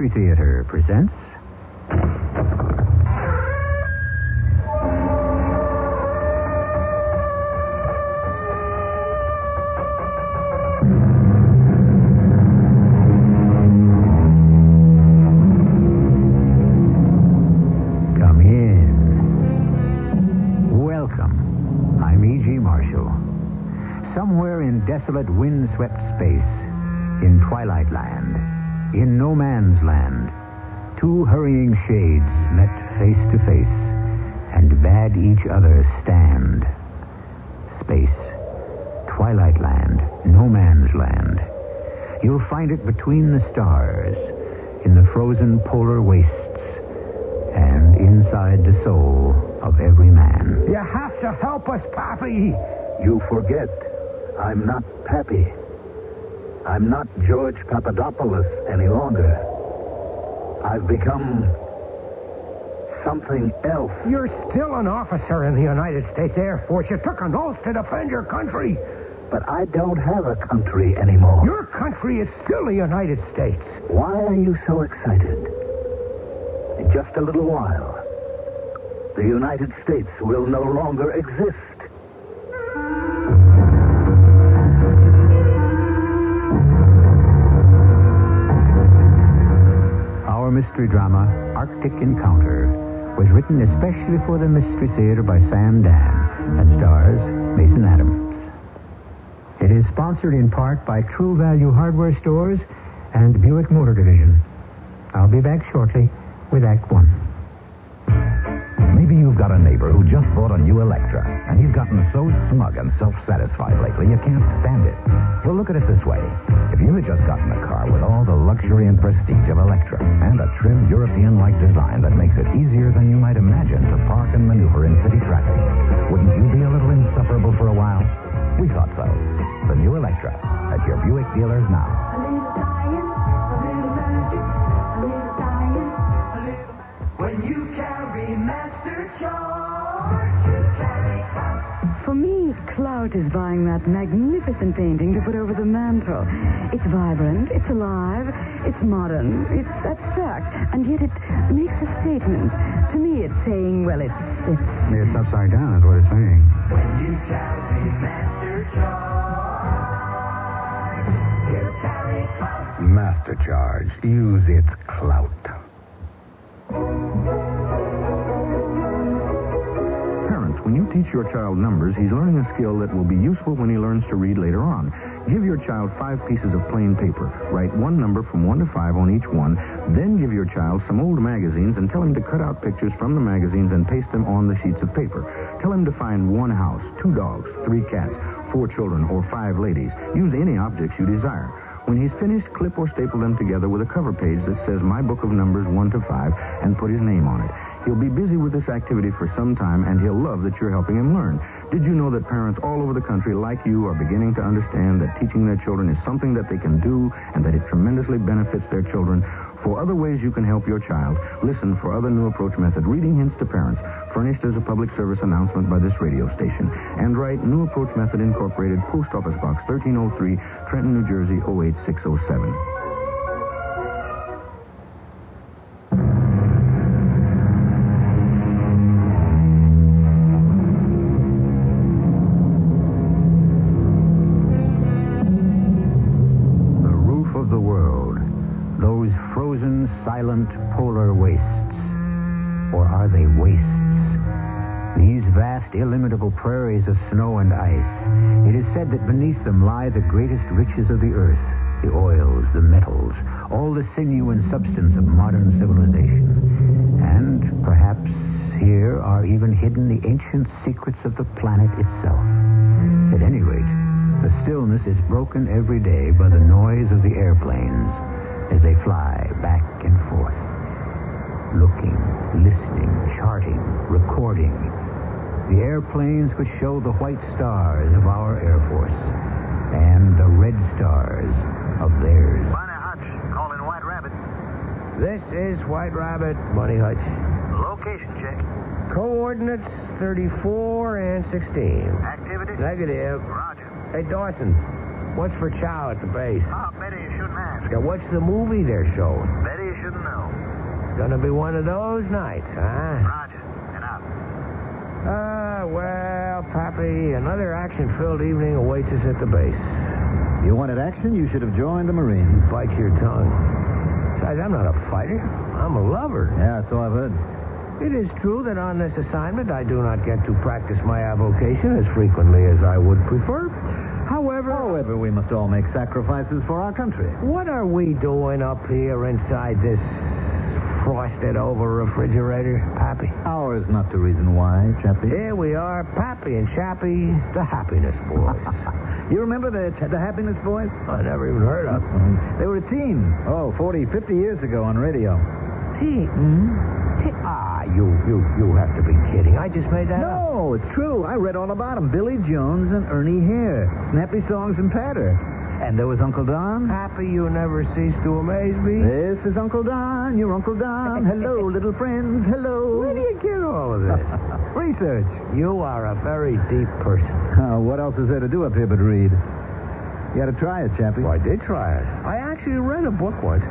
Mystery Theater presents... Come in. Welcome. I'm E.G. Marshall. Somewhere in desolate, wind-swept space, in Twilight Land, in No Man's Land, two hurrying shades met face to face and bade each other stand. Space, Twilight Land, No Man's Land. You'll find it between the stars, in the frozen polar wastes, and inside the soul of every man. You have to help us, Pappy. You forget. I'm not Pappy. I'm not George Papadopoulos any longer. I've become something else. You're still an officer in the United States Air Force. You took an oath to defend your country. But I don't have a country anymore. Your country is still the United States. Why are you so excited? In just a little while, the United States will no longer exist. Our mystery drama, Arctic Encounter, was written especially for the Mystery Theater by Sam Dan and stars Mason Adams. It is sponsored in part by True Value Hardware Stores and Buick Motor Division. I'll be back shortly with Act One. Maybe you've got a neighbor who just bought a new Electra, and he's gotten so smug and self-satisfied lately you can't stand it. Well, look at it this way. If you had just gotten a car with all the luxury and prestige of Electra and a trim European-like design that makes it easier than you might imagine to park and maneuver in city traffic, wouldn't you be a little insufferable for a while? We thought so. The new Electra at your Buick dealers now. A little science, a little magic, a little science, a little... When you carry Master Charge, you carry clout. For me, clout is buying that magnificent painting to put over the mantel. It's vibrant, it's alive, it's modern, it's abstract, and yet it makes a statement. To me, it's saying, well, it's... It's upside down is what it's saying. When you carry Master Charge, you carry clout. Master Charge. Use its clout. Parents, when you teach your child numbers, he's learning a skill that will be useful when he learns to read later on. Give your child 5 pieces of plain paper. Write one number from 1 to 5 on each one. Then give your child some old magazines and tell him to cut out pictures from the magazines and paste them on the sheets of paper. Tell him to find 1 house, 2 dogs, 3 cats, 4 children, or 5 ladies. Use any objects you desire. When he's finished, clip or staple them together with a cover page that says My Book of Numbers 1 to 5 and put his name on it. He'll be busy with this activity for some time, and he'll love that you're helping him learn. Did you know that parents all over the country, like you, are beginning to understand that teaching their children is something that they can do and that it tremendously benefits their children? For other ways you can help your child, listen for other New Approach Method reading hints to parents, furnished as a public service announcement by this radio station. And write New Approach Method Incorporated, Post Office Box 1303, Trenton, New Jersey, 08607. Silent polar wastes. Or are they wastes? These vast, illimitable prairies of snow and ice. It is said that beneath them lie the greatest riches of the earth. The oils, the metals, all the sinew and substance of modern civilization. And perhaps here are even hidden the ancient secrets of the planet itself. At any rate, the stillness is broken every day by the noise of the airplanes as they fly back and forth, looking, listening, charting, recording. The airplanes which show the white stars of our Air Force and the red stars of theirs. Bonnie Hutch, calling White Rabbit. This is White Rabbit, Bunny Hutch. Location check. Coordinates 34 and 16. Activity? Negative. Roger. Hey, Dawson, what's for chow at the base? Oh, better you shouldn't ask. Yeah, what's the movie they're showing? Better you shouldn't know. Gonna be one of those nights, huh? Roger. And out. Well, Pappy, another action-filled evening awaits us at the base. You wanted action, you should have joined the Marines. Bite your tongue. Besides, I'm not a fighter. I'm a lover. Yeah, so I've heard. It is true that on this assignment I do not get to practice my avocation as frequently as I would prefer. However, we must all make sacrifices for our country. What are we doing up here inside this frosted-over refrigerator, Pappy? Ours not the reason why, Chappie. Here we are, Pappy and Chappie, the Happiness Boys. You remember the Happiness Boys? I never even heard of them. They were a team. 40, 50 years ago on radio. Team? You have to be kidding. I just made that up. No, it's true. I read all about them. Billy Jones and Ernie Hare. Snappy songs and patter. And there was Uncle Don. Happy you never cease to amaze me. This is Uncle Don, your Uncle Don. Hello, little friends, hello. Where do you get all of this? Research. You are a very deep person. What else is there to do up here but read? You got to try it, Chappie. Well, I did try it. I actually read a book once.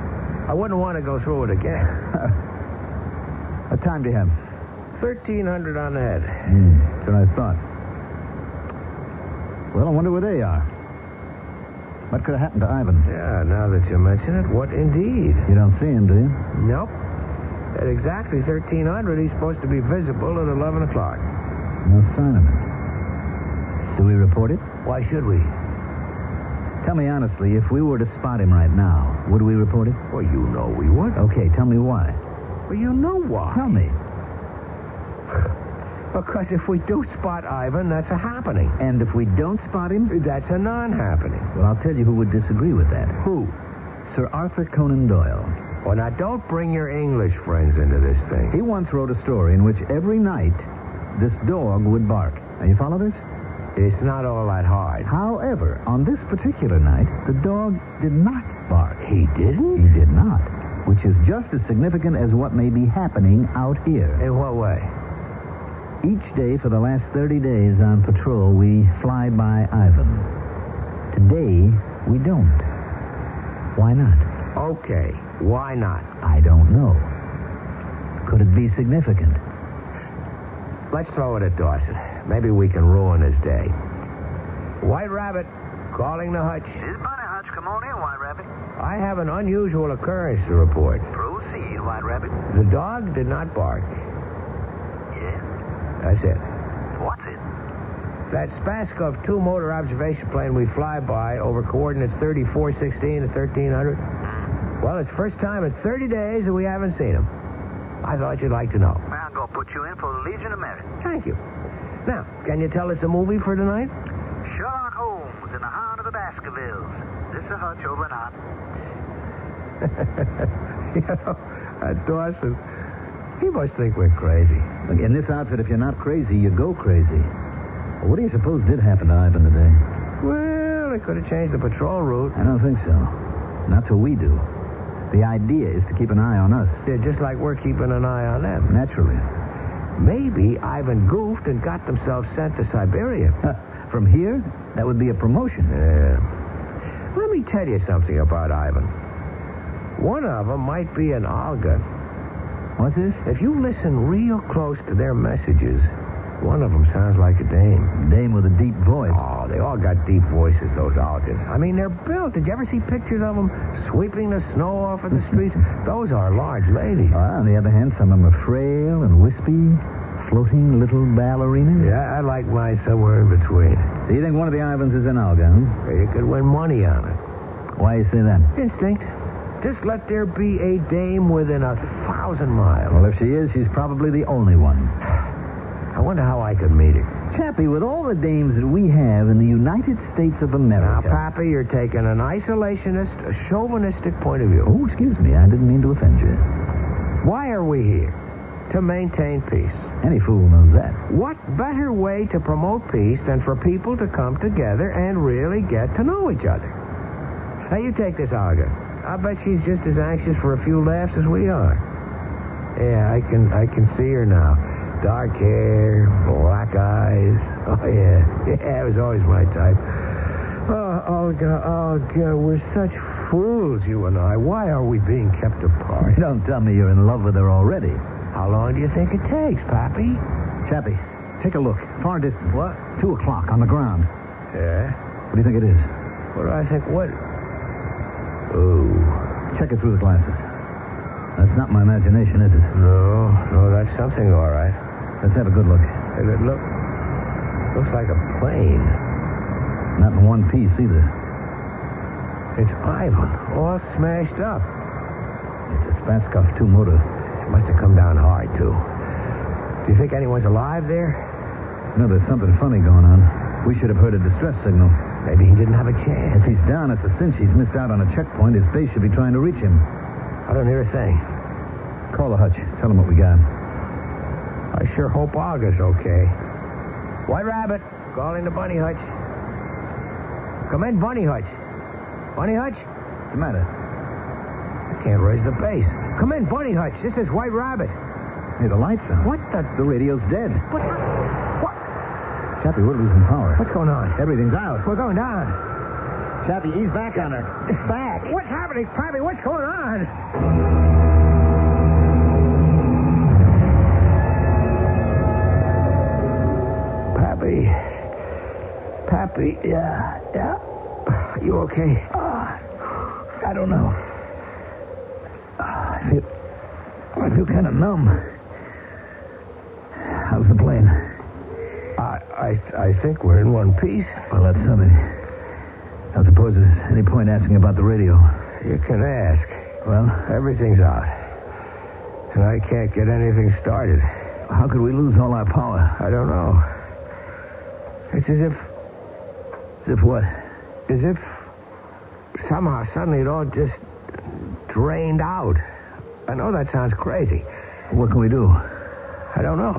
I wouldn't want to go through it again. What time do you have? 1,300 on the head. That's what I thought. Well, I wonder where they are. What could have happened to Ivan? Yeah, now that you mention it, what indeed? You don't see him, do you? Nope. At exactly 1,300, he's supposed to be visible at 11 o'clock. No sign of him. Do we report it? Why should we? Tell me honestly, if we were to spot him right now, would we report it? Well, you know we would. Okay, tell me why. Well, you know why. Tell me. Because if we do spot Ivan, that's a happening. And if we don't spot him? That's a non-happening. Well, I'll tell you who would disagree with that. Who? Sir Arthur Conan Doyle. Well, now, don't bring your English friends into this thing. He once wrote a story in which every night this dog would bark. Now, you follow this? It's not all that hard. However, on this particular night, the dog did not bark. He didn't? He did not. Which is just as significant as what may be happening out here. In what way? Each day for the last 30 days on patrol, we fly by Ivan. Today, we don't. Why not? Okay, why not? I don't know. Could it be significant? Let's throw it at Dawson. Maybe we can ruin his day. White Rabbit, calling the hutch. This is Bunny Hutch. Come on in, White Rabbit. I have an unusual occurrence to report. Proceed, White Rabbit. The dog did not bark. Yeah? That's it. What's it? That Spaskov 2 motor observation plane we fly by over coordinates 3416 to 1300. Well, it's first time in 30 days that we haven't seen him. I thought you'd like to know. Well, I'm going to put you in for the Legion of Merit. Thank you. Now, can you tell us a movie for tonight? Sherlock Holmes and the Hound of the Baskervilles. This is Hutch over and out. You know, Dawson, he must think we're crazy. Look, in this outfit, if you're not crazy, you go crazy. Well, what do you suppose did happen to Ivan today? Well, they could have changed the patrol route. I don't think so. Not till we do. The idea is to keep an eye on us. Yeah, just like we're keeping an eye on them. Naturally. Maybe Ivan goofed and got themselves sent to Siberia. From here, that would be a promotion. Yeah. Let me tell you something about Ivan. One of them might be an Olga. What's this? If you listen real close to their messages, one of them sounds like a dame. Dame with a deep voice. Oh, they all got deep voices, those Olgas. I mean, they're built. Did you ever see pictures of them sweeping the snow off of the streets? Those are large ladies. On the other hand, some of them are frail and wispy, floating little ballerinas. Yeah, I like mine somewhere in between. So you think one of the Ivans is an Olga, huh? You could win money on it. Why you say that? Instinct. Just let there be a dame within 1,000 miles. Well, if she is, she's probably the only one. I wonder how I could meet her. Chappie, with all the dames that we have in the United States of America... Now, Pappy, you're taking an isolationist, a chauvinistic point of view. Oh, excuse me. I didn't mean to offend you. Why are we here? To maintain peace. Any fool knows that. What better way to promote peace than for people to come together and really get to know each other? Now, you take this Olga. I bet she's just as anxious for a few laughs as we are. Yeah, I can see her now. Dark hair, black eyes. Oh, yeah. Yeah, it was always my type. Oh, Olga, we're such fools, you and I. Why are we being kept apart? Don't tell me you're in love with her already. How long do you think it takes, Pappy? Chappie, take a look. Far distance. What? 2 o'clock on the ground. Yeah? What do you think it is? What do I think? What? Oh. Check it through the glasses. That's not my imagination, is it? No, that's something, all right. Let's have a good look. Hey, looks like a plane. Not in one piece either. It's Ivan, all smashed up. It's a Spaskov 2 motor. It must have come down hard, too. Do you think anyone's alive there? No, there's something funny going on. We should have heard a distress signal. Maybe he didn't have a chance. If he's down, it's a cinch he's missed out on a checkpoint. His base should be trying to reach him. I don't hear a thing. Call the hutch. Tell him what we got. I sure hope Olga's okay. White Rabbit, calling the Bunny Hutch. Come in, Bunny Hutch. Bunny Hutch? What's the matter? I can't raise the bass. Come in, Bunny Hutch. This is White Rabbit. Hey, the lights on. What the... The radio's dead. What? Chappie, we're losing power. What's going on? Everything's out. We're going down. Chappie, ease back on her. Back. What's happening, Pappy? What's going on? Pappy, yeah. You okay? I don't know. I feel kind of numb. How's the plane? I think we're in one piece. Well, that's something. I suppose there's any point asking about the radio. You can ask. Well, Everything's out. And I can't get anything started. how could we lose all our power? I don't know. It's as if As if what? As if somehow, suddenly, it all just drained out. I know that sounds crazy. What can we do? I don't know.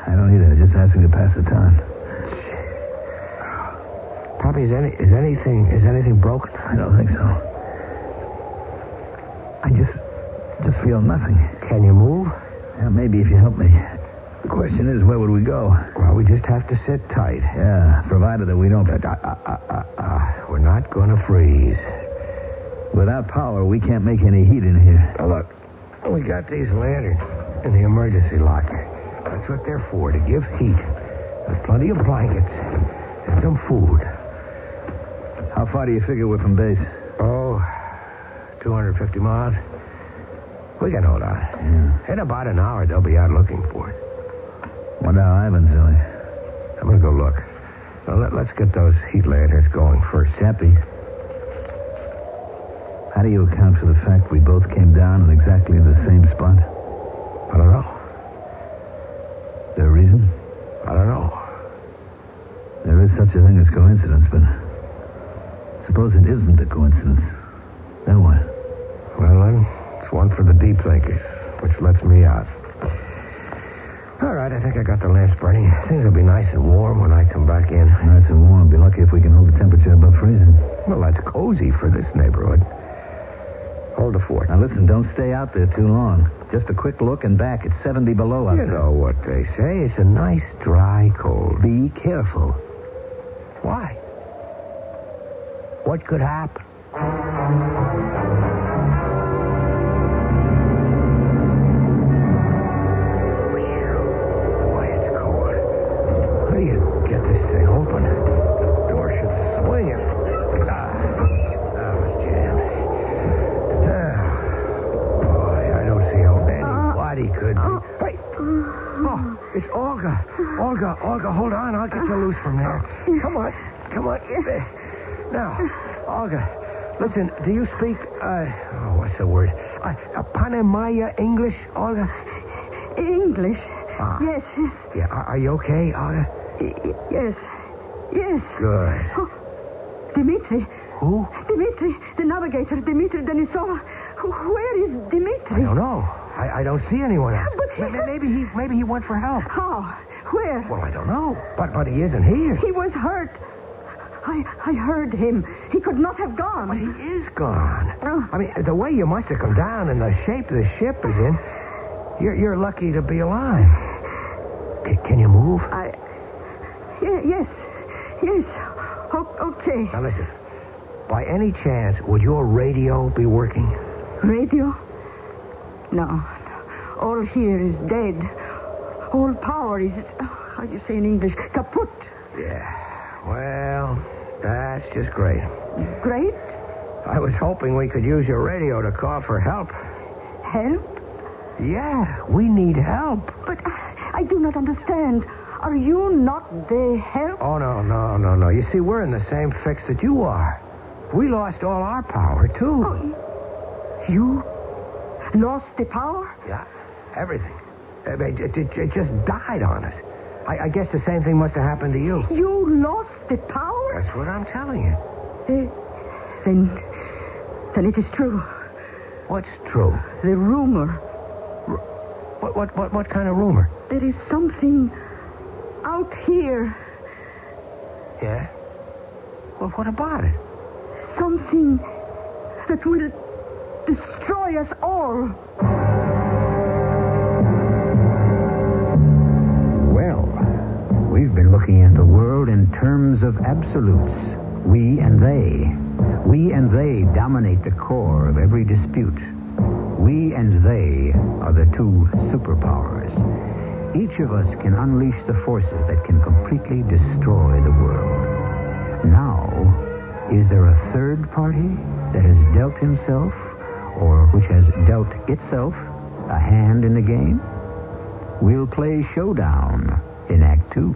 I don't either. Just asking to pass the time. Pappy, is anything broken? I don't think so. I just feel nothing. Can you move? Yeah, maybe if you help me. The question is, where would we go? Well, we just have to sit tight. Yeah, provided that we don't... We're not going to freeze. Without power, we can't make any heat in here. Now, look, we got these lanterns in the emergency locker. That's what they're for, to give heat. There's plenty of blankets and some food. How far do you figure we're from base? Oh, 250 miles. We can hold on. Yeah. In about an hour, they'll be out looking for us. Wonder how Ivan's doing. I'm going to go look. Now, let's get those heat lanterns going first. Chappie, how do you account for the fact we both came down in exactly the same spot? I don't know. Is there a reason? I don't know. There is such a thing as coincidence, but suppose it isn't a coincidence. Then what? Well, then, it's one for the deep thinkers, which lets me out. All right, I think I got the lamps burning. Things will be nice and warm when I come back in. Nice and warm. Be lucky if we can hold the temperature above freezing. Well, that's cozy for this neighborhood. Hold the fort. Now, listen, don't stay out there too long. Just a quick look and back. It's 70 below out You there. know what they say. It's a nice, dry cold. Be careful. Why? What could happen? Boy, it's cold. How do you get this thing open? Door should swing it. That was jammed. Boy, I don't see how anybody could be. Hey! Oh, it's Olga. Olga, hold on. I'll get you loose from there. Come on. Now, Olga, listen, do you speak, what's the word? Panamaya English, Olga? English? Yes. Yeah, are you okay, Olga? Yes. Good. Oh, Dmitri. Who? Dmitri, the navigator, Dmitri Denisov. Where is Dmitri? I don't know. I don't see anyone else. But Maybe he went for help. How? Where? Well, I don't know. But he isn't here. He was hurt. I heard him. He could not have gone. But he is gone. Oh. I mean, the way you must have come down and the shape the ship is in, you're lucky to be alive. Can you move? Yes. Okay. Now listen. by any chance, would your radio be working? Radio? No. All here is dead. All power is, how do you say in English, kaput. Yeah. Well, that's just great. Great? I was hoping we could use your radio to call for help. Help? Yeah, we need help. But I do not understand. Are you not the help? Oh, no. You see, we're in the same fix that you are. We lost all our power, too. Oh, you lost the power? Yeah, everything. It just died on us. I guess the same thing must have happened to you. You lost the power? That's what I'm telling you. Then it is true. What's true? The rumor. What kind of rumor? There is something out here. Yeah? Well, what about it? Something that will destroy us all. Well, we've been looking at the world in terms of absolutes. We and they. We and they dominate the core of every dispute. We and they are the two superpowers. Each of us can unleash the forces that can completely destroy the world. Now, is there a third party that has dealt himself, or which has dealt itself, a hand in the game? We'll play Showdown in Act 2.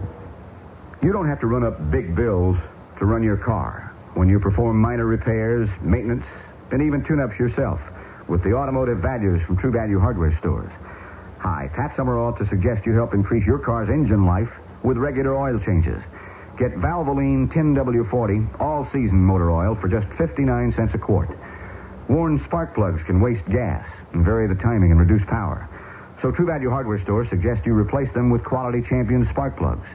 You don't have to run up big bills to run your car when you perform minor repairs, maintenance, and even tune-ups yourself with the automotive values from True Value hardware stores. Hi, Pat Summerall to suggest you help increase your car's engine life with regular oil changes. Get Valvoline 10W40 all-season motor oil for just 59 cents a quart. Worn spark plugs can waste gas and vary the timing and reduce power. So True Value hardware stores suggest you replace them with quality Champion spark plugs.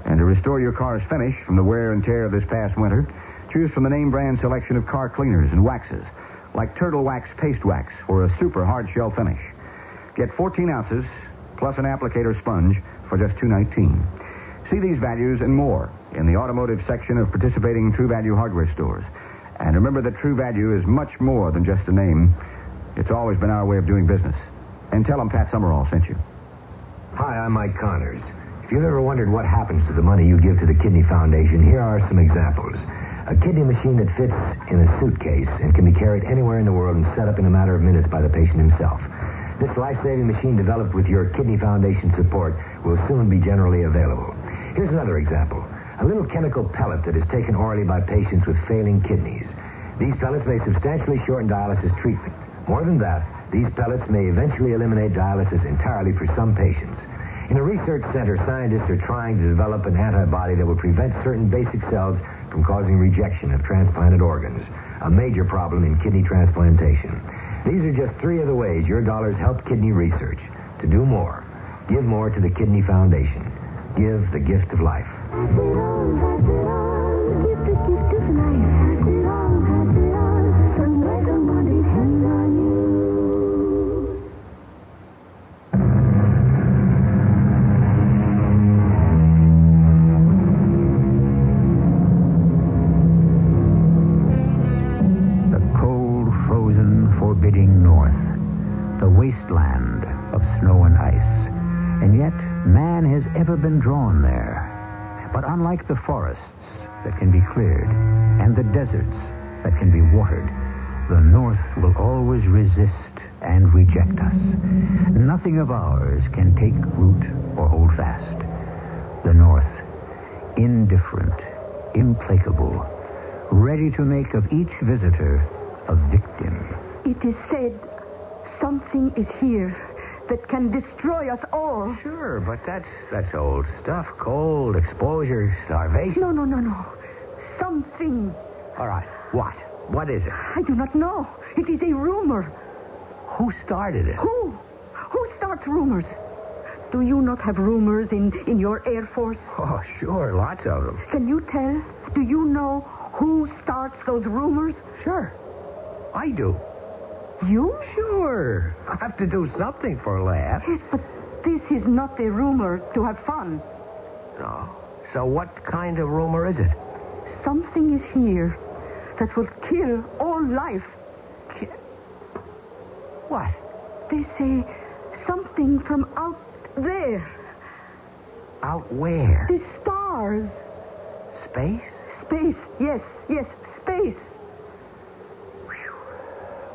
And to restore your car's finish from the wear and tear of this past winter, choose from the name brand selection of car cleaners and waxes, like Turtle Wax Paste Wax for a super hard shell finish. Get 14 ounces plus an applicator sponge for just $2.19. See these values and more in the automotive section of participating True Value hardware stores. And remember that True Value is much more than just a name. It's always been our way of doing business. And tell them Pat Summerall sent you. Hi, I'm Mike Connors. If you've ever wondered what happens to the money you give to the Kidney Foundation, here are some examples. A kidney machine that fits in a suitcase and can be carried anywhere in the world and set up in a matter of minutes by the patient himself. This life-saving machine developed with your Kidney Foundation support will soon be generally available. Here's another example. A little chemical pellet that is taken orally by patients with failing kidneys. These pellets may substantially shorten dialysis treatment. More than that, these pellets may eventually eliminate dialysis entirely for some patients. In a research center, scientists are trying to develop an antibody that will prevent certain basic cells from causing rejection of transplanted organs, a major problem in kidney transplantation. These are just 3 of the ways your dollars help kidney research. To do more, give more to the Kidney Foundation. Give the gift of life. Forbidding north, the wasteland of snow and ice. And yet, man has ever been drawn there. But unlike the forests that can be cleared and the deserts that can be watered, the north will always resist and reject us. Nothing of ours can take root or hold fast. The north, indifferent, implacable, ready to make of each visitor a victim. It is said something is here that can destroy us all. Sure, but that's old stuff. Cold, exposure, starvation. No. Something. All right, what? What is it? I do not know. It is a rumor. Who started it? Who? Who starts rumors? Do you not have rumors in your Air Force? Oh, sure, lots of them. Can you tell? Do you know who starts those rumors? Sure. I do. You? Sure. I have to do something for a laugh. Yes, but this is not a rumor to have fun. No. So what kind of rumor is it? Something is here that will kill all life. What? They say something from out there. Out where? The stars. Space? Space, yes, space.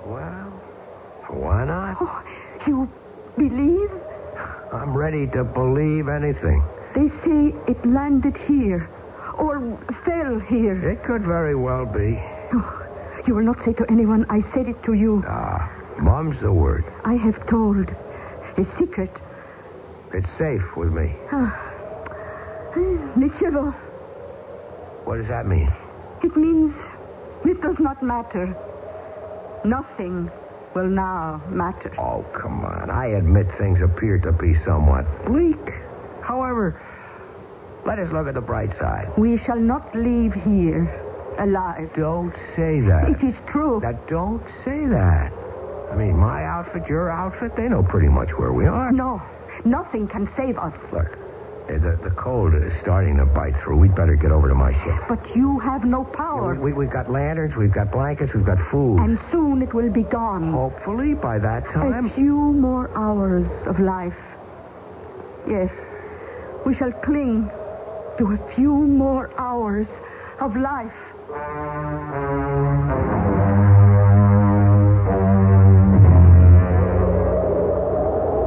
Well, why not? Oh, you believe? I'm ready to believe anything. They say it landed here, or fell here. It could very well be. Oh, you will not say to anyone I said it to you. Mum's the word. I have told a secret. It's safe with me. Nichevo, What does that mean? it means it does not matter. Nothing will now matter. Oh, come on. I admit things appear to be somewhat bleak. However, let us look at the bright side. We shall not leave here alive. Don't say that. It is true. Now, don't say that. I mean, my outfit, your outfit, they know pretty much where we are. No, nothing can save us. Look, the cold is starting to bite through. We'd better get over to my ship. But you have no power. We've got lanterns, we've got blankets, we've got food. And soon it will be gone. Hopefully, by that time... A few more hours of life. Yes, we shall cling to a few more hours of life.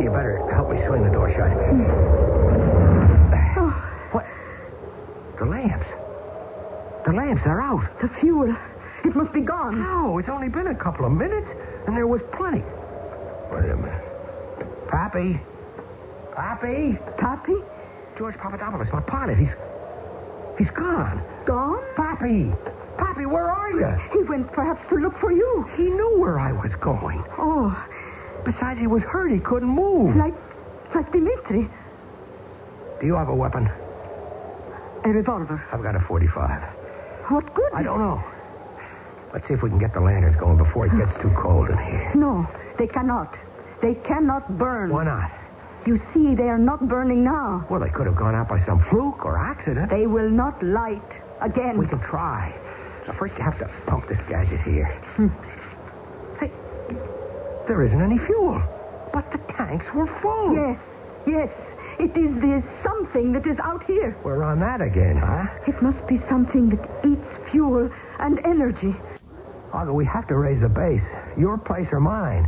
You better help me swing the door shut. What? The lamps. The lamps are out. The fuel, it must be gone. No, it's only been a couple of minutes, and there was plenty. Wait a minute. Pappy? Pappy? Pappy? George Papadopoulos, my pilot. He's gone. Gone? Pappy! Pappy, where are you? He went perhaps to look for you. He knew where I was going. Oh, Besides, he was hurt. He couldn't move. like Dimitri. Do you have a weapon? A revolver. I've got a 45. What good? I don't know. Let's see if we can get the lanterns going before it gets too cold in here. No, they cannot. They cannot burn. Why not? You see, they are not burning now. Well, they could have gone out by some fluke or accident. They will not light again. We can try. So first you have to pump this gadget here. Hey, there isn't any fuel. But the tanks were full. Yes. It is the something that is out here. We're on that again, huh? It must be something that eats fuel and energy. Olga, we have to raise the base. Your place or mine.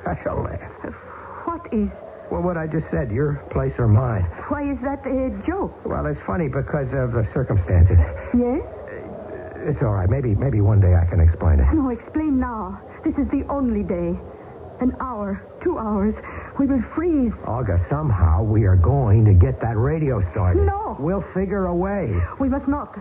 That's a laugh. What is? Well, what I just said, your place or mine. Why is that a joke? Well, it's funny because of the circumstances. Yes? It's all right. Maybe one day I can explain it. No, explain now. This is the only day. An hour, 2 hours. We will freeze. Olga, somehow we are going to get that radio started. No. We'll figure a way. We must not.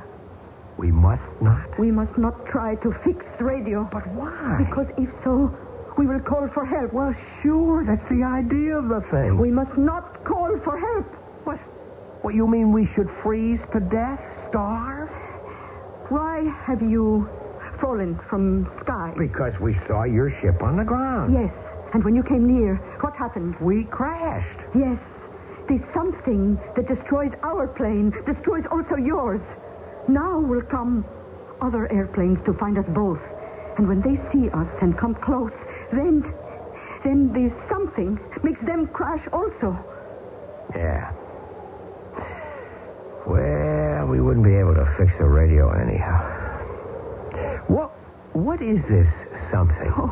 We must not? We must not try to fix the radio. But why? Because if so, we will call for help. Well, sure. That's the idea of the thing. We must not call for help. What, you mean we should freeze to death? Starve? Why have you fallen from sky? Because we saw your ship on the ground. Yes. And when you came near, what happened? We crashed. Yes. The something that destroys our plane destroys also yours. Now will come other airplanes to find us both. And when they see us and come close, then the something makes them crash also. Yeah. Well, we wouldn't be able to fix the radio anyhow. What is this something? Oh,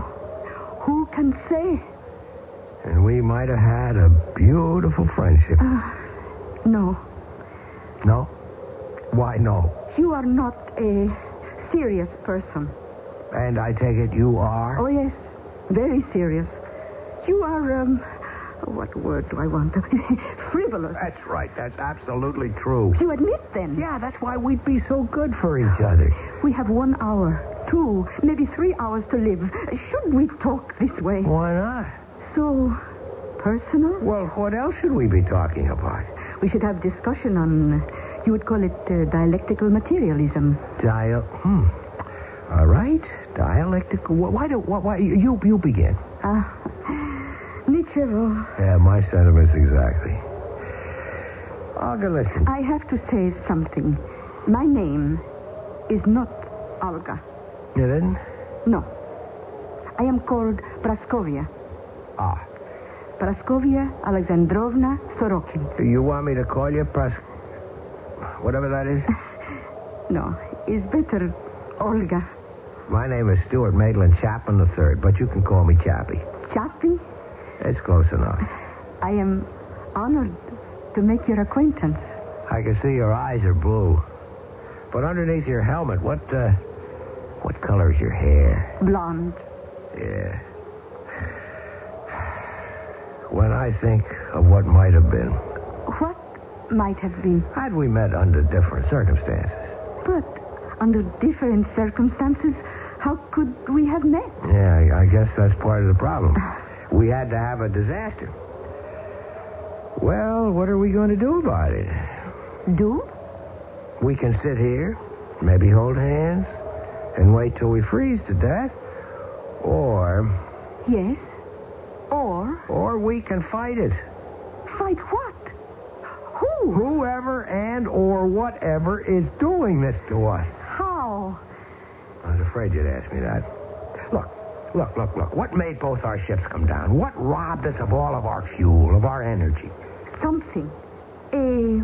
who can say? And we might have had a beautiful friendship. No. No? Why no? You are not a serious person. And I take it you are? Oh, yes. Very serious. You are, what word do I want? Frivolous. That's right. That's absolutely true. You admit, then? Yeah, that's why we'd be so good for each other. We have 1 hour, 2, maybe 3 hours to live. Should we talk this way? Why not? So personal? Well, what else should we be talking about? We should have discussion on, you would call it dialectical materialism. All right. Dialectical. Why you begin? Nietzsche. Yeah, my sentiments exactly. Olga, listen. I have to say something. My name is not Olga. You didn't? No. I am called Praskovia. Ah. Praskovia Alexandrovna Sorokin. You want me to call you whatever that is? No, it's better Olga. My name is Stuart Maitland Chapman III, but you can call me Chappie. Chappie? It's close enough. I am honored to make your acquaintance. I can see your eyes are blue. But underneath your helmet, what color is your hair? Blonde. Yeah. When I think of what might have been, What might have been? had we met under different circumstances? But under different circumstances, how could we have met? Yeah, I guess that's part of the problem. We had to have a disaster. Well, what are we going to do about it? Do? We can sit here, maybe hold hands, and wait till we freeze to death. Or Yes. Or we can fight it. fight what? Who? Whoever and or whatever is doing this to us. How? I was afraid you'd ask me that. Look. What made both our ships come down? What robbed us of all of our fuel, of our energy? Something. A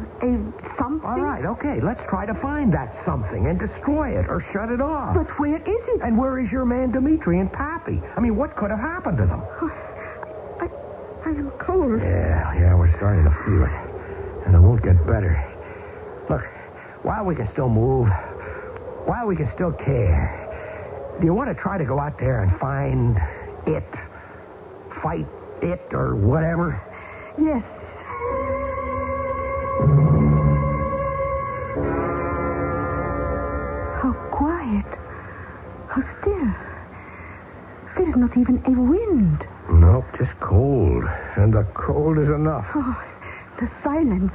something? All right, okay. Let's try to find that something and destroy it or shut it off. But where is it? And where is your man Dmitri and Pappy? I mean, what could have happened to them? I am cold. Yeah, we're starting to feel it. And it won't get better. Look, while we can still move, while we can still care, do you want to try to go out there and find it? Fight it or whatever? Yes. How quiet. How still. There is not even a wind. Nope, just cold. And the cold is enough. Oh, the silence.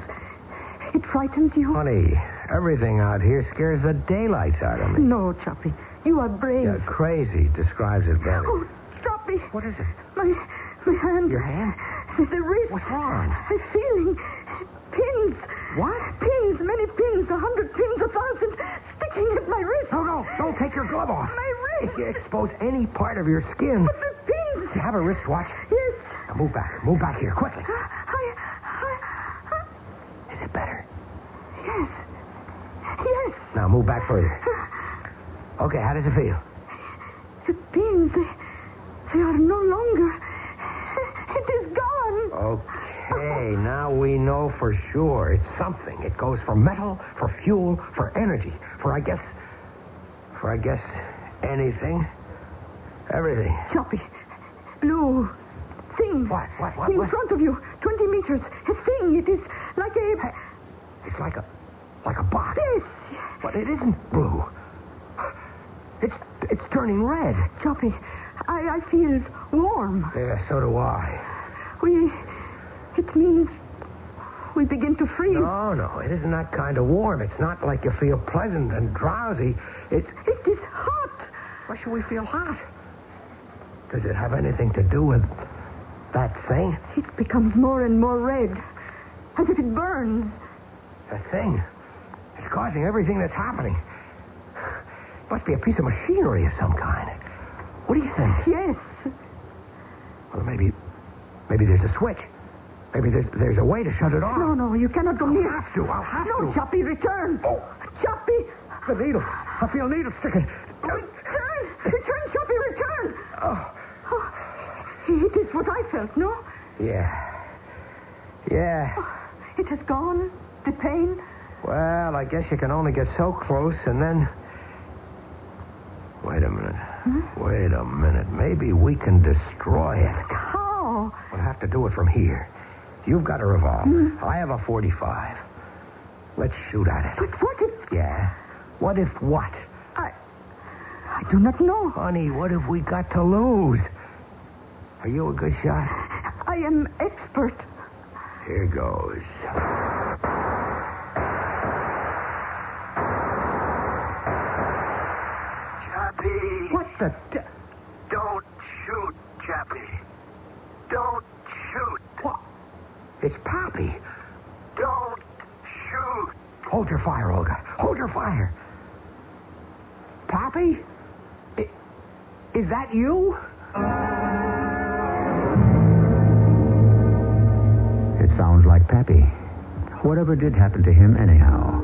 It frightens you? Honey, everything out here scares the daylights out of me. No, Choppy. You are brave. Yeah, crazy describes it better. Oh, Choppy. What is it? My hand. Your hand? The wrist. What's wrong? I'm feeling pins. What? Pins, many pins, 100 pins, 1,000, sticking at my wrist. No, don't take your glove off. My wrist. If you expose any part of your skin. But the pins. Do you have a wristwatch? Yes. Now move back. Move back here, quickly. I... Is it better? Yes. Yes. Now move back further. Okay, how does it feel? The pins, they are no longer. It is gone. Okay, now we know for sure it's something. It goes for metal, for fuel, for energy, for I guess anything. Everything. Choppy. Blue thing. What? In front of you, 20 meters. A thing. It is like a... Hey, it's like a box. Yes. But it isn't blue. It's turning red. Choppy, I feel warm. Yeah, so do I. It means we begin to freeze. No, it isn't that kind of warm. It's not like you feel pleasant and drowsy. It is hot. Why should we feel hot? Does it have anything to do with that thing? It becomes more and more red, as if it burns. That thing? It's causing everything that's happening. Must be a piece of machinery of some kind. What do you think? Yes. Well, maybe there's a switch. Maybe there's a way to shut it off. No, you cannot go near. I'll have to. No, Choppy, return. Oh. Choppy. The needle. I feel needles sticking. Return, Choppy, return. Oh. It is what I felt, no? Yeah. It has gone. The pain. Well, I guess you can only get so close and then... Wait a minute. Maybe we can destroy it. How? We'll have to do it from here. You've got a revolver. I have a .45. Let's shoot at it. But what if... Yeah? What if what? I do not know. Honey, what have we got to lose? Are you a good shot? I am expert. Here goes. Chappie! What the... Don't shoot, Chappie. Don't shoot. What? It's Pappy. Don't shoot. Hold your fire, Olga. Hold your fire. Pappy? Pappy? Is that you? It sounds like Pappy. Whatever did happen to him anyhow.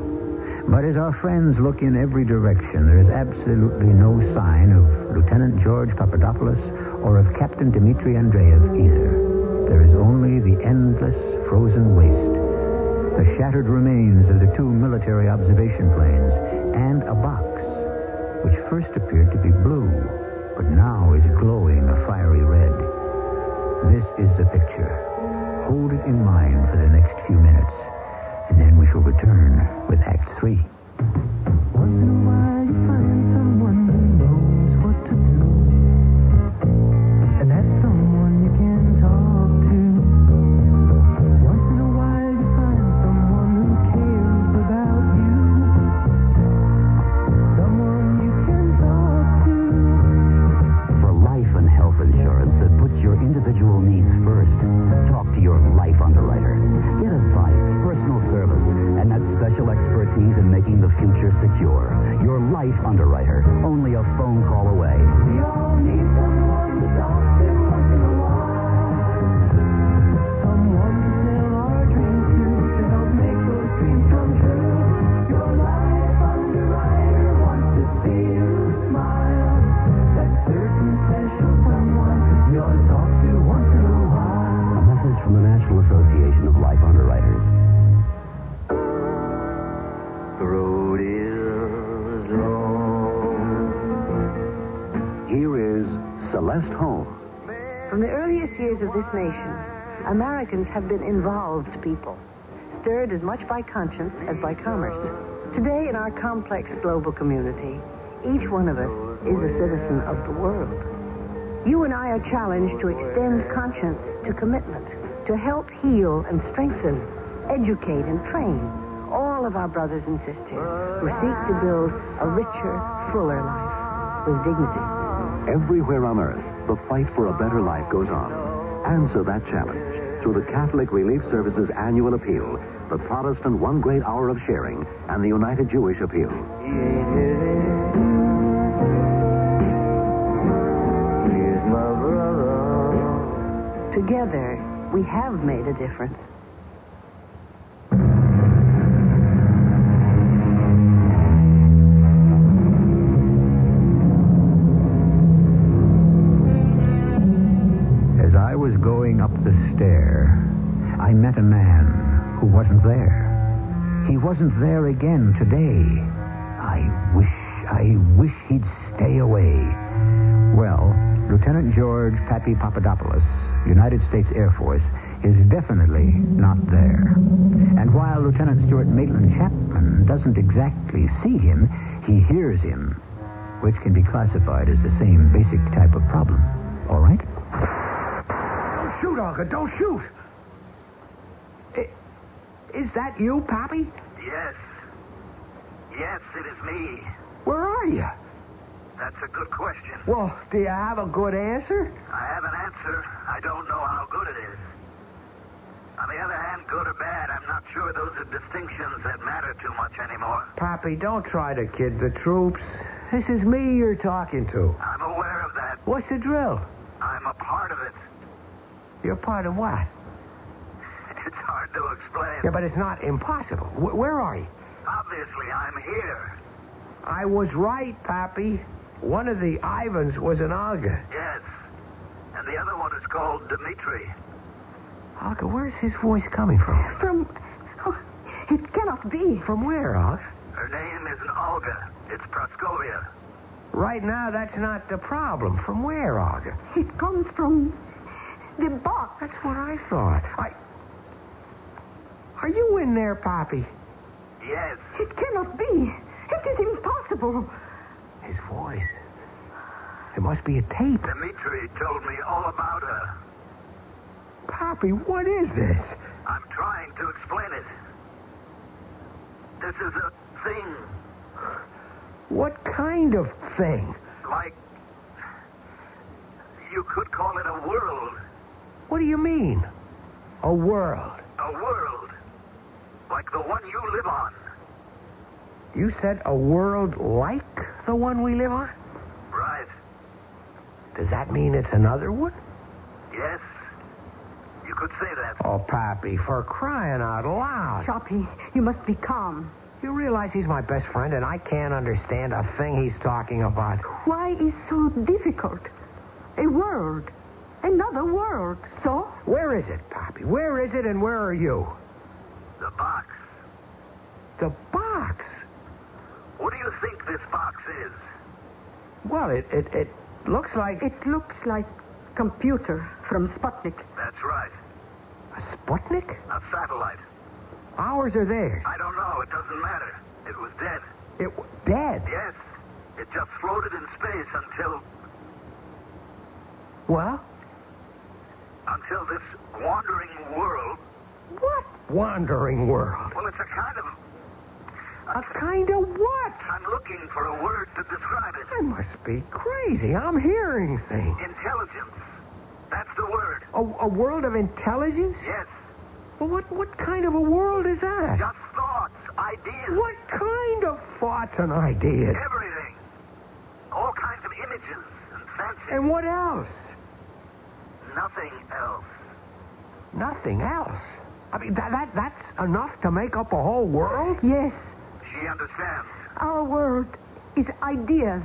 But as our friends look in every direction, there is absolutely no sign of Lieutenant George Papadopoulos or of Captain Dmitri Andreev either. There is only the endless frozen waste, the shattered remains of the two military observation planes, and a box which first appeared to be blue, but now is glowing a fiery red. This is the picture. Hold it in mind for the next few minutes, and then we shall return with Act 3. Once in a while you find someone who knows what to do. And that's someone you can talk to. Once in a while you find someone who cares about you. Someone you can talk to. For life and health insurance that puts your individual needs first, talk to your life underwriter. Get advice, personal service, and that special expertise in making the future secure. Your life underwriter, only a phone call away. We all need someone to talk to once in a while. Someone to tell our dreams to help make those dreams come true. Your life underwriter wants to see you smile. That certain special someone you ought to talk to once in a while. A message from the National Association of Life Underwriters. The road is long. Here is Celeste Holmes. From the earliest years of this nation, Americans have been involved people, stirred as much by conscience as by commerce. Today, in our complex global community, each one of us is a citizen of the world. You and I are challenged to extend conscience to commitment, to help heal and strengthen, educate and train all of our brothers and sisters who seek to build a richer, fuller life with dignity. Everywhere on earth, the fight for a better life goes on. Answer that challenge through the Catholic Relief Service's annual appeal, the Protestant One Great Hour of Sharing, and the United Jewish Appeal. Together, we have made a difference. As I was going up the stair, I met a man who wasn't there. He wasn't there again today. I wish he'd stay away. Well, Lieutenant George Pappy Papadopoulos, United States Air Force, is definitely not there. And while Lieutenant Stuart Maitland Chapman doesn't exactly see him, he hears him, which can be classified as the same basic type of problem. All right? Don't shoot, Olga. Don't shoot. Is that you, Pappy? Yes. Yes, it is me. Where are you? That's a good question. Well, do you have a good answer? I have an answer. I don't know how good it is. On the other hand, good or bad, I'm not sure those are distinctions that matter too much anymore. Pappy, don't try to kid the troops. This is me you're talking to. I'm aware of that. What's the drill? I'm a part of it. You're part of what? It's hard to explain. Yeah, but it's not impossible. Where are you? Obviously, I'm here. I was right, Pappy. One of the Ivans was an Olga. Yes. And the other one is called Dmitri. Olga, where's his voice coming from? From... Oh, it cannot be. From where, Olga? Her name isn't Olga. It's Praskovia. Right now, that's not the problem. From where, Olga? It comes from the box. That's what I thought. Are you in there, Pappy? Yes. It cannot be. It is impossible. His voice. It must be a tape. Dmitri told me all about her. Pappy, what is this? I'm trying to explain it. This is a thing. What kind of thing? Like, you could call it a world. What do you mean? A world. A world. Like the one you live on. You said a world like the one we live on? Right. Does that mean it's another one? Yes. You could say that. Oh, Pappy, for crying out loud. Choppy, you must be calm. You realize he's my best friend and I can't understand a thing he's talking about. Why is so difficult? A world. Another world. So? Where is it, Pappy? Where is it and where are you? The box. The box? What do you think this box is? Well, it looks like... It looks like computer from Sputnik. That's right. A Sputnik? A satellite. Ours or theirs? I don't know. It doesn't matter. It was dead. It was dead? Yes. It just floated in space until this wandering world... What wandering world? Well, it's a kind of... A kind of what? I'm looking for a word to describe it. I must be crazy. I'm hearing things. Intelligence. That's the word. A world of intelligence? Yes. Well, what kind of a world is that? Just thoughts, ideas. What kind of thoughts and ideas? Everything. All kinds of images and fancies. And what else? Nothing else. Nothing else? I mean, that's enough to make up a whole world? Yes, She understands. our world is ideas.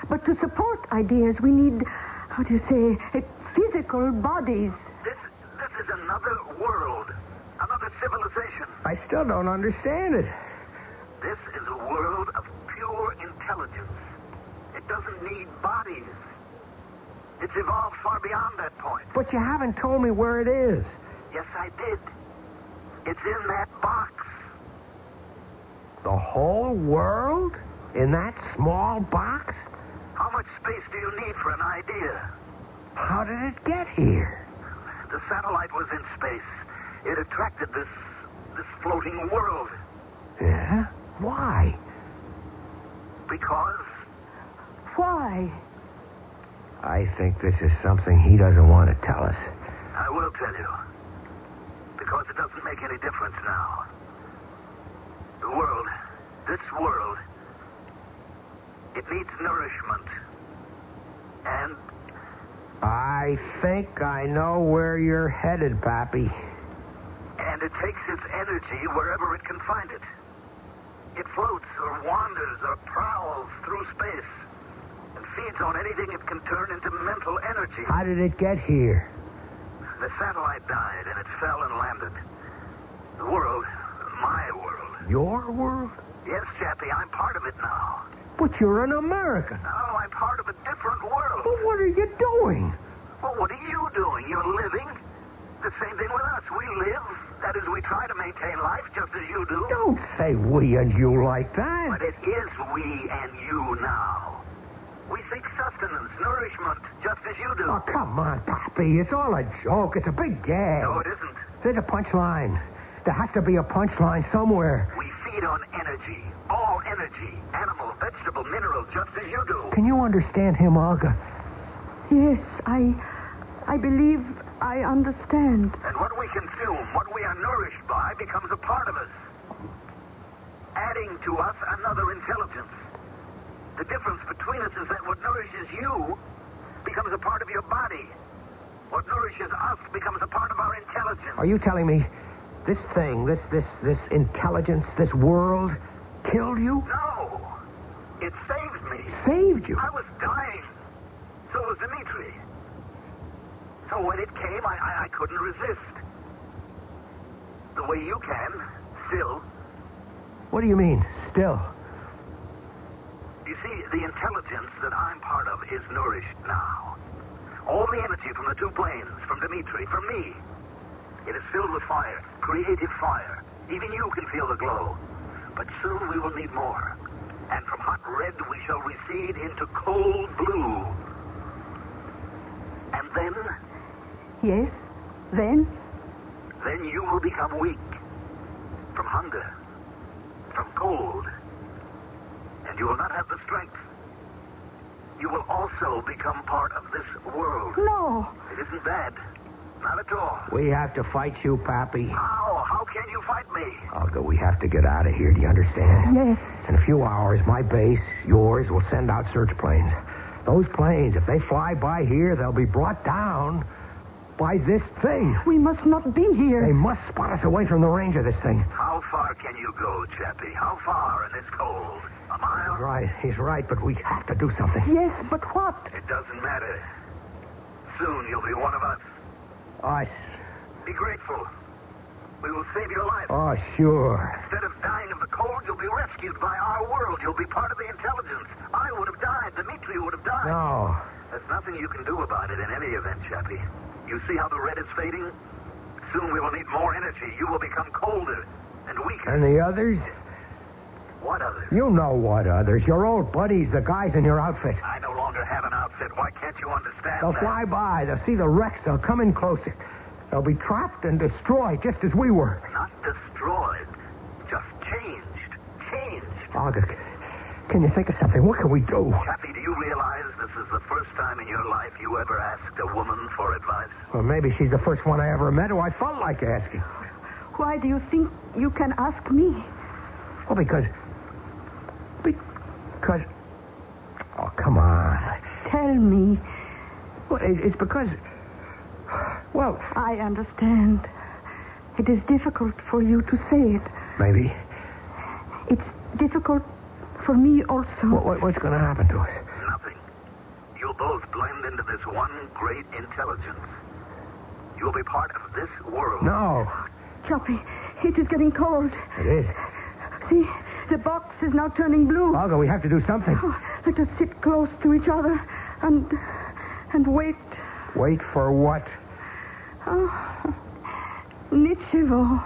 But to support ideas, we need, how do you say, physical bodies. This is another world. Another civilization. I still don't understand it. This is a world of pure intelligence. It doesn't need bodies. It's evolved far beyond that point. But you haven't told me where it is. Yes, I did. It's in that box. The whole world? In that small box? How much space do you need for an idea? How did it get here? The satellite was in space. It attracted this floating world. Yeah? Why? Because Why? I think this is something he doesn't want to tell us. I will tell you. Because it doesn't make any difference now. The world, this world, it needs nourishment. And I think I know where you're headed, Pappy. And it takes its energy wherever it can find it. It floats or wanders or prowls through space and feeds on anything it can turn into mental energy. How did it get here? The satellite died and it fell and landed. The world, my world. Your world? Yes, Chappie, I'm part of it now. But you're an American. No, I'm part of a different world. Well, what are you doing? Well, what are you doing? You're living. The same thing with us. We live. That is, we try to maintain life just as you do. Don't say we and you like that. But it is we and you now. We seek sustenance, nourishment, just as you do. Oh, come on, Pappy. It's all a joke. It's a big gag. No, it isn't. There's a punchline. There has to be a punchline somewhere. We feed on energy. All energy. Animal, vegetable, mineral, just as you do. Can you understand him, Olga? Yes, I believe I understand. And what we consume, what we are nourished by, becomes a part of us. Adding to us another intelligence. The difference between us is that what nourishes you becomes a part of your body. What nourishes us becomes a part of our intelligence. Are you telling me this thing, this intelligence, this world, killed you? No. It saved me. Saved you? I was dying. So was Dmitri. So when it came, I couldn't resist. The way you can, still. What do you mean, still? You see, the intelligence that I'm part of is nourished now. All the energy from the two planes, from Dmitri, from me, it is filled with fire, creative fire. Even you can feel the glow. But soon we will need more. And from hot red we shall recede into cold blue. And then? Yes, then? Then you will become weak. From hunger. From cold. And you will not have the strength. You will also become part of this world. No. It isn't bad. Not at all. We have to fight you, Pappy. How? How can you fight me? Olga, we have to get out of here. Do you understand? Yes. In a few hours, my base, yours, will send out search planes. Those planes, if they fly by here, they'll be brought down by this thing. We must not be here. They must spot us away from the range of this thing. How far can you go, Chappie? How far in this cold? A mile? He's right, but we have to do something. Yes, but what? It doesn't matter. Soon you'll be one of us. Us. Be grateful. We will save your life. Oh, sure. Instead of dying of the cold, you'll be rescued by our world. You'll be part of the intelligence. I would have died. Dimitri would have died. No. There's nothing you can do about it in any event, Chappie. You see how the red is fading? Soon we will need more energy. You will become colder and weaker. And the others? What others? You know what others. Your old buddies, the guys in your outfit. I no longer have an outfit. Why can't you understand They'll that? fly by. They'll see the wrecks. They'll come in closer. They'll be trapped and destroyed just as we were. Not destroyed. Just changed. Changed. Olga, can you think of something? What can we do? Chappie, do you realize this is the first time in your life you ever asked a woman for advice? Well, maybe she's the first one I ever met who I felt like asking. Why do you think you can ask me? Well, because... Oh, come on. Tell me. Well, it's because... Well... I understand. It is difficult for you to say it. Maybe. It's difficult for me also. What's going to happen to us? Nothing. You'll both blend into this one great intelligence. You'll be part of this world. No. Choppy, it is getting cold. It is. See, the box is now turning blue. Olga, we have to do something. Oh, let us sit close to each other and wait. Wait for what? Oh, Nichivo.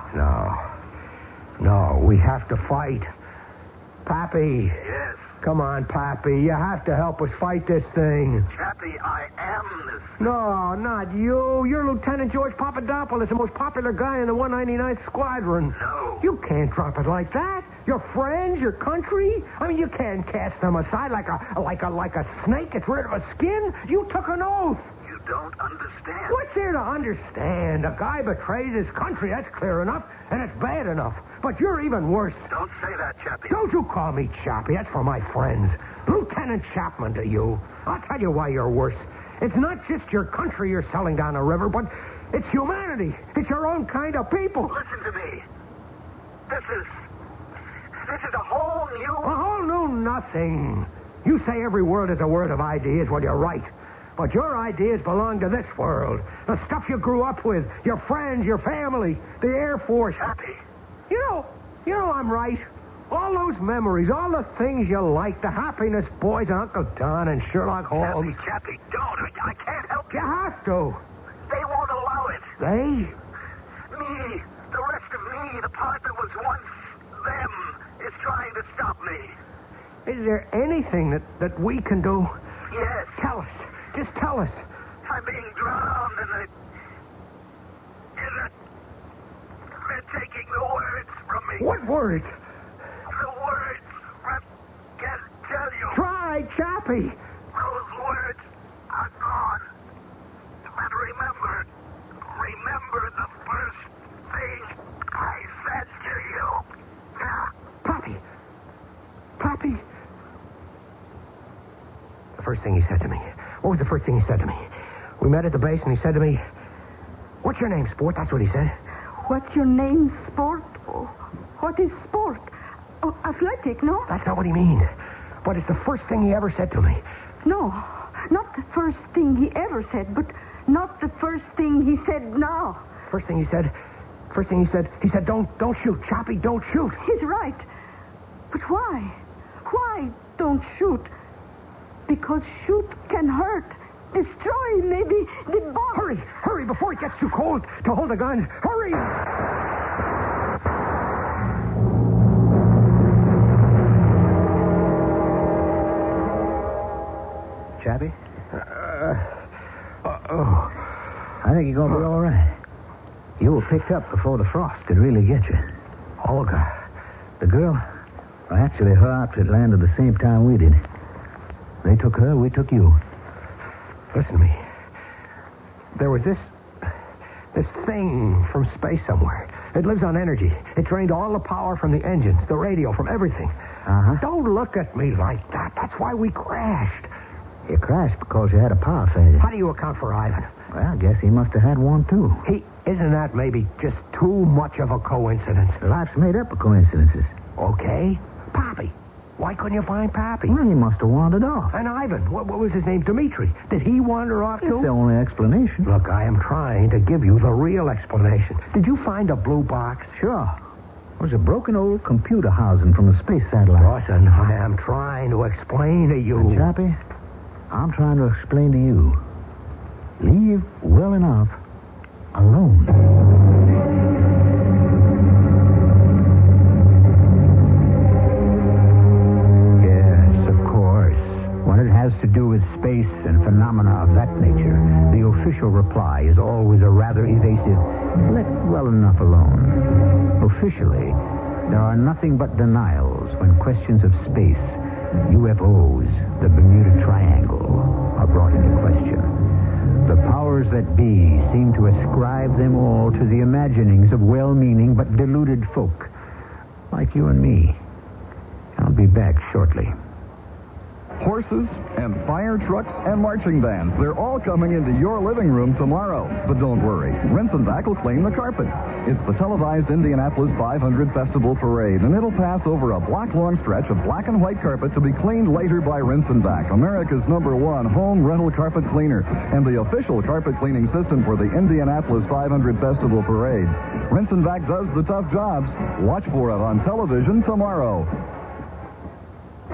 No, we have to fight. Pappy. Yes. Come on, Pappy. You have to help us fight this thing. Chappie, I am this. No, not you. You're Lieutenant George Papadopoulos, the most popular guy in the 199th Squadron. No. You can't drop it like that. Your friends, your country. I mean, you can't cast them aside like a snake gets rid of a skin. You took an oath. You don't understand. What's there to understand? A guy betrays his country. That's clear enough, and it's bad enough. But you're even worse. Don't say that, Chappie. Don't you call me Chappie. That's for my friends. Lieutenant Chapman to you. I'll tell you why you're worse. It's not just your country you're selling down the river, but it's humanity. It's your own kind of people. Listen to me. This is a whole new... A whole new nothing. You say every word is a word of ideas. Well, you're right. But your ideas belong to this world. The stuff you grew up with, your friends, your family, the Air Force. Chappie. You know I'm right. All those memories, all the things you like, the happiness boys and Uncle Don and Sherlock Holmes. Chappie, don't. I can't help You you. have to. They won't allow it. They? Me, the rest of me, the part that was once them, is trying to stop me. Is there anything that we can do? Yes. Tell us. Just tell us. I'm being drowned in the... They're taking the words from me. What words? The words. I can't tell you. Try, Chappie. Those words are gone. But remember the first thing I said to you. Pappy. The first thing he said to me. What was the first thing he said to me? We met at the base and he said to me, "What's your name, sport?" That's what he said. What's your name, sport? Oh, what is sport? Oh, athletic, no? That's not what he means. But it's the first thing he ever said to me. No, not the first thing he ever said, but not the first thing he said now. First thing he said, he said, don't shoot, Choppy, don't shoot. He's right. But why? Why don't shoot? Because shoot can hurt, destroy, maybe the bomb. Hurry, before it gets too cold to hold the guns. Hurry! Chappie? I think you're going to be all right. You were picked up before the frost could really get you. Olga. The girl? Well, actually, her outfit landed the same time we did. They took her, we took you. Listen to me. There was this This thing from space somewhere. It lives on energy. It drained all the power from the engines, the radio, from everything. Uh-huh. Don't look at me like that. That's why we crashed. You crashed because you had a power failure. How do you account for Ivan? Well, I guess he must have had one, too. Isn't that maybe just too much of a coincidence? Life's made up of coincidences. Okay. Pappy. Why couldn't you find Pappy? Well, he must have wandered off. And Ivan, what was his name? Dimitri. Did he wander off, too? It's the only explanation. Look, I am trying to give you the real explanation. Did you find a blue box? Sure. It was a broken old computer housing from a space satellite. Lawson, I am trying to explain to you. And Chappie, I'm trying to explain to you. Leave well enough alone. Yes, of course. When it has to do with space and phenomena of that nature, the official reply is always a rather evasive, let well enough alone. Officially, there are nothing but denials when questions of space, UFOs, the Bermuda Triangle, are brought into question. The powers that be seem to ascribe them all to the imaginings of well-meaning but deluded folk, like you and me. I'll be back shortly. Horses and fire trucks and marching bands. They're all coming into your living room tomorrow. But don't worry. Rinse and Vac will clean the carpet. It's the televised Indianapolis 500 Festival Parade, and it'll pass over a block-long stretch of black and white carpet to be cleaned later by Rinse and Vac, America's #1 home rental carpet cleaner, and the official carpet cleaning system for the Indianapolis 500 Festival Parade. Rinse and Vac does the tough jobs. Watch for it on television tomorrow.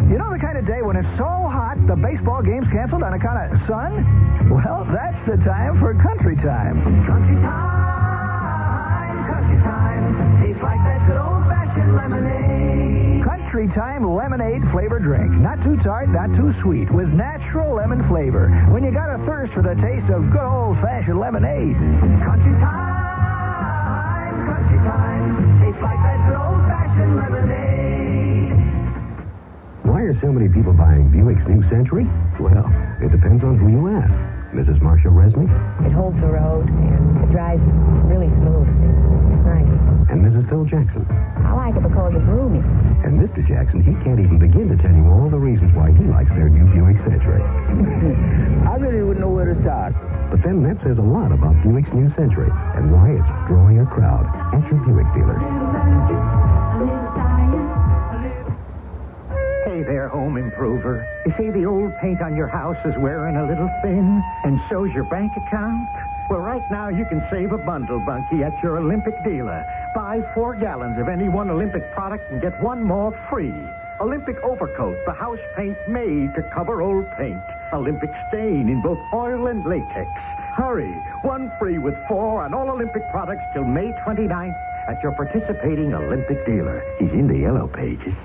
You know the kind of day when it's so hot the baseball game's canceled on account of sun? Well, that's the time for Country Time. Country time, tastes like that good old-fashioned lemonade. Country Time lemonade flavored drink. Not too tart, not too sweet, with natural lemon flavor. When you got a thirst for the taste of good old-fashioned lemonade. Country time, tastes like that good old-fashioned lemonade. Why are so many people buying Buick's new Century? Well, it depends on who you ask. Mrs. Marcia Resnick? It holds the road, and it drives really smooth. It's nice. And Mrs. Phil Jackson? I like it because it's roomy. And Mr. Jackson, he can't even begin to tell you all the reasons why he likes their new Buick Century. I really wouldn't know where to start. But then that says a lot about Buick's new Century and why it's drawing a crowd at your Buick dealers. Hey there, home improver. You see the old paint on your house is wearing a little thin, and so's your bank account? Well, right now you can save a bundle, Bunky, at your Olympic dealer. Buy 4 gallons of any one Olympic product and get 1 more free. Olympic Overcoat, the house paint made to cover old paint. Olympic Stain in both oil and latex. Hurry, 1 free with 4 on all Olympic products till May 29th at your participating Olympic dealer. He's in the yellow pages.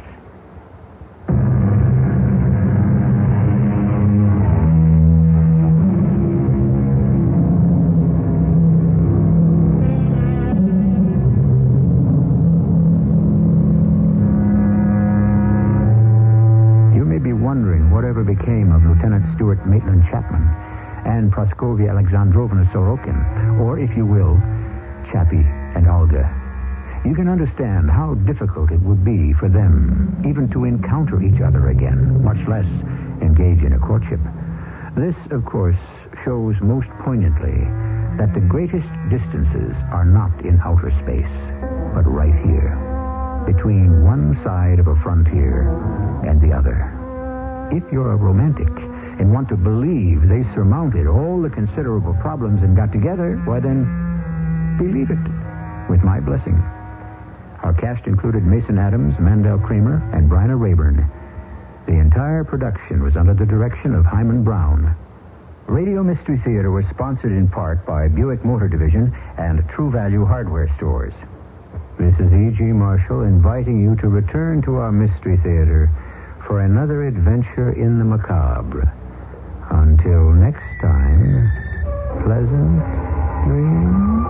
Whatever became of Lieutenant Stuart Maitland Chapman and Praskovia Alexandrovna Sorokin, or, if you will, Chappie and Olga. You can understand how difficult it would be for them even to encounter each other again, much less engage in a courtship. This, of course, shows most poignantly that the greatest distances are not in outer space, but right here, between one side of a frontier and the other. If you're a romantic and want to believe they surmounted all the considerable problems and got together, why then, believe it, with my blessing. Our cast included Mason Adams, Mandel Kramer, and Bryna Rayburn. The entire production was under the direction of Hyman Brown. Radio Mystery Theater was sponsored in part by Buick Motor Division and True Value Hardware Stores. This is E.G. Marshall inviting you to return to our Mystery Theater for another adventure in the macabre. Until next time, pleasant dreams.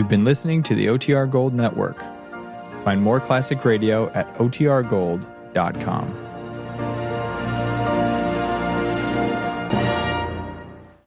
You've been listening to the OTR Gold Network. Find more classic radio at otrgold.com.